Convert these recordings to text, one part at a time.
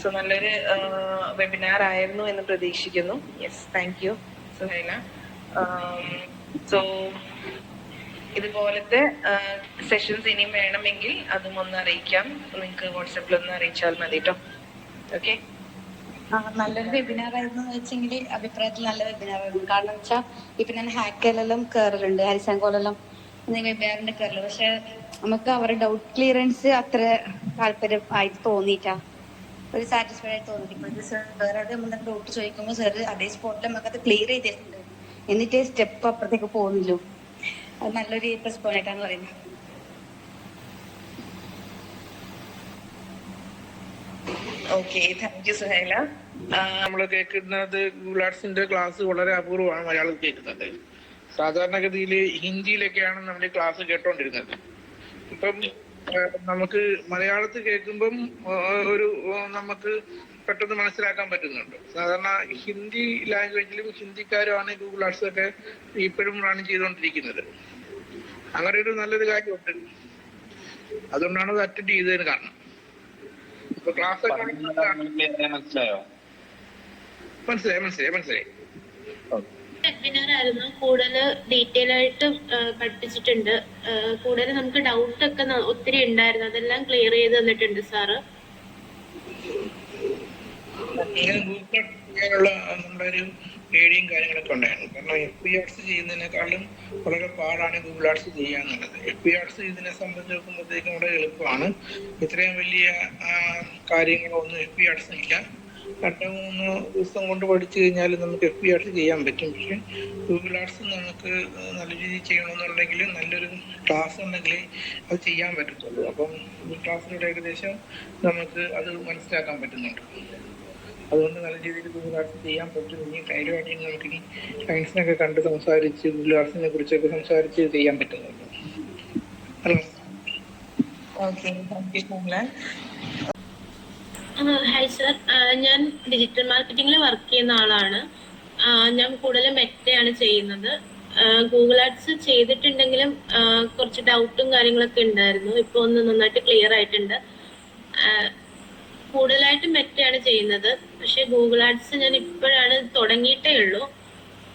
So നല്ലൊരു webinar ആയിരുന്നു എന്ന് പ്രതീക്ഷിക്കുന്നു. Yes, thank you Suhaila. So ഇതുപോലത്തെ സെഷൻസ് ഇനിയും വേണമെങ്കിൽ അതും ഒന്ന് അറിയിക്കാം. നിങ്ങൾക്ക് വാട്സാപ്പിൽ ഒന്ന് അറിയിച്ചാൽ മതി കേട്ടോ. ഓക്കെ, നല്ലൊരു വെബിനാർ ആയിരുന്നു വെച്ചെങ്കിൽ അഭിപ്രായത്തിൽ നല്ല വെബിനാർ ആയിരുന്നു. കാരണം വെച്ചാൽ ഇപ്പൊ ഞാൻ ഹാക്കെല്ലാം കയറലുണ്ട്, ഹരിസാങ്കോലെല്ലാം വെബിനാറിന്റെ കയറല്. പക്ഷെ നമുക്ക് അവരുടെ ഡൗട്ട് ക്ലിയറൻസ് അത്ര താല്പര്യം ആയിട്ട് തോന്നിയിട്ടാ, ഒരു സാറ്റിസ്ഫൈഡ് ആയിട്ട് തോന്നിയിട്ട്. ഇപ്പൊ സാറോട് നമ്മൾ ഡൗട്ട് ചോദിക്കുമ്പോൾ സാർ അതേ സ്പോട്ടിൽ നമുക്ക് അത് ക്ലിയർ ചെയ്തിട്ടുണ്ട്, എന്നിട്ട് സ്റ്റെപ്പ് അപ്പുറത്തേക്ക് പോകുന്നില്ലോ. അത് നല്ലൊരു പ്ലസ് പോയിന്റ് ആയിട്ടാണ് പറയുന്നത്. Okay, thank you Suhaila. നമ്മൾ കേൾക്കുന്നത് ഗൂഗിൾ ആർട്സിന്റെ ക്ലാസ് വളരെ അപൂർവമാണ് മലയാളം കേൾക്കുന്നത്. സാധാരണഗതിയിൽ ഹിന്ദിയിലൊക്കെയാണ് നമ്മൾ ഈ ക്ലാസ് കേട്ടോണ്ടിരുന്നത്. ഇപ്പം നമുക്ക് മലയാളത്തിൽ കേൾക്കുമ്പം ഒരു നമുക്ക് പെട്ടെന്ന് മനസ്സിലാക്കാൻ പറ്റുന്നുണ്ട്. സാധാരണ ഹിന്ദി ലാംഗ്വേജിലും ഹിന്ദിക്കാരുമാണ് ഗൂഗിൾ ആർട്സ് ഒക്കെ ഇപ്പോഴും റൺ ചെയ്തുകൊണ്ടിരിക്കുന്നത്. അങ്ങനെ ഒരു നല്ലൊരു കാര്യമുണ്ട്. അതുകൊണ്ടാണ് അത് അറ്റൻഡ് ചെയ്തതിന് കാരണം. ഇപ്പൊ ക്ലാസ് മനസ്സിലായി. വെബിനാർ ആയിരുന്നു. കൂടുതൽ ഡീറ്റെയിൽ ആയിട്ട് പഠിപ്പിച്ചിട്ടുണ്ട്. കൂടുതൽ നമുക്ക് ഡൗട്ട് ഒക്കെ ഒത്തിരി ഉണ്ടായിരുന്നു, അതെല്ലാം ക്ലിയർ ചെയ്ത് തന്നിട്ടുണ്ട് സാറ്. ചെയ്യാനുള്ള നമ്മുടെ ഒരു പേടിയും കാര്യങ്ങളൊക്കെ ഉണ്ടായിരുന്നു. കാരണം FP ആർട്സ് ചെയ്യുന്നതിനേക്കാളും വളരെ പാടാണ് ഗൂഗിൾ ആർട്സ് ചെയ്യാന്നുള്ളത്. FP ആർട്സ് ഇതിനെ സംബന്ധിച്ച് നോക്കുമ്പോഴത്തേക്കും വളരെ എളുപ്പമാണ്. ഇത്രയും വലിയ കാര്യങ്ങളൊന്നും FP ആർട്സ് ഇല്ല. 2-3 ദിവസം കൊണ്ട് പഠിച്ചു കഴിഞ്ഞാൽ നമുക്ക് FP ആർട്സ് ചെയ്യാൻ പറ്റും. പക്ഷെ ഗൂഗിൾ ആർട്സ് നമുക്ക് നല്ല രീതിയിൽ ചെയ്യണമെന്നുണ്ടെങ്കിൽ നല്ലൊരു ക്ലാസ് ഉണ്ടെങ്കിൽ അത് ചെയ്യാൻ പറ്റത്തുള്ളൂ. അപ്പം ഈ ക്ലാസ്സിലൂടെ ഏകദേശം നമുക്ക് അത് മനസ്സിലാക്കാൻ പറ്റുന്നുണ്ട്. അതുകൊണ്ട് നല്ല രീതിയിൽ ഗൂഗിൾ ആർട്സ് ചെയ്യാൻ പറ്റും. ഇനി കാര്യമായിട്ട് നമുക്കിനി സയൻസിനൊക്കെ കണ്ട് സംസാരിച്ച് ഗൂഗിൾ ആർട്സിനെ കുറിച്ചൊക്കെ സംസാരിച്ച് ചെയ്യാൻ പറ്റുന്നുണ്ട്. Hello, okay, thank you Mohanlal. Hi sir, ഞാൻ ഡിജിറ്റൽ മാർക്കറ്റിംഗിൽ വർക്ക് ചെയ്യുന്ന ആളാണ്. ഞാൻ കൂടുതലും മെറ്റയാണ് ചെയ്യുന്നത്. ഗൂഗിൾ ആഡ്സ് ചെയ്തിട്ടുണ്ടെങ്കിലും കുറച്ച് ഡൗട്ടും കാര്യങ്ങളൊക്കെ ഉണ്ടായിരുന്നു. ഇപ്പോൾ ഒന്ന് നന്നായിട്ട് ക്ലിയർ ആയിട്ടുണ്ട്. കൂടുതലായിട്ട് മെറ്റയാണ് ചെയ്യുന്നത്. പക്ഷെ ഗൂഗിൾ ആഡ്സ് ഞാൻ ഇപ്പോഴാണ് തുടങ്ങിയിട്ടേ ഉള്ളൂ.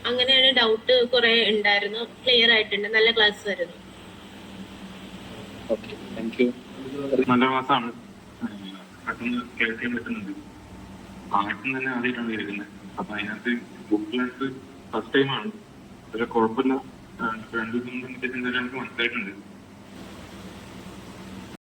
അങ്ങനെയാണ് ഡൗട്ട് കുറെ ഉണ്ടായിരുന്നു. ക്ലിയർ ആയിട്ടുണ്ട്. നല്ല ക്ലാസ് ആയിരുന്നു. നല്ല ക്ലാസ്സാണ്. പെട്ടെന്ന് കേൾക്കാൻ പറ്റുന്നുണ്ട്. ആർക്കും തന്നെ ആദ്യമായിട്ടാണ് കേൾക്കുന്നത്. അപ്പൊ അതിനകത്ത് ഗൂഗിൾ ആഡ്സ് ഫസ്റ്റ് ടൈമാണ്. പക്ഷെ കുഴപ്പമില്ല. 2 ദിവസം കൊണ്ട് എനിക്ക് മനസ്സിലായിട്ടുണ്ട്.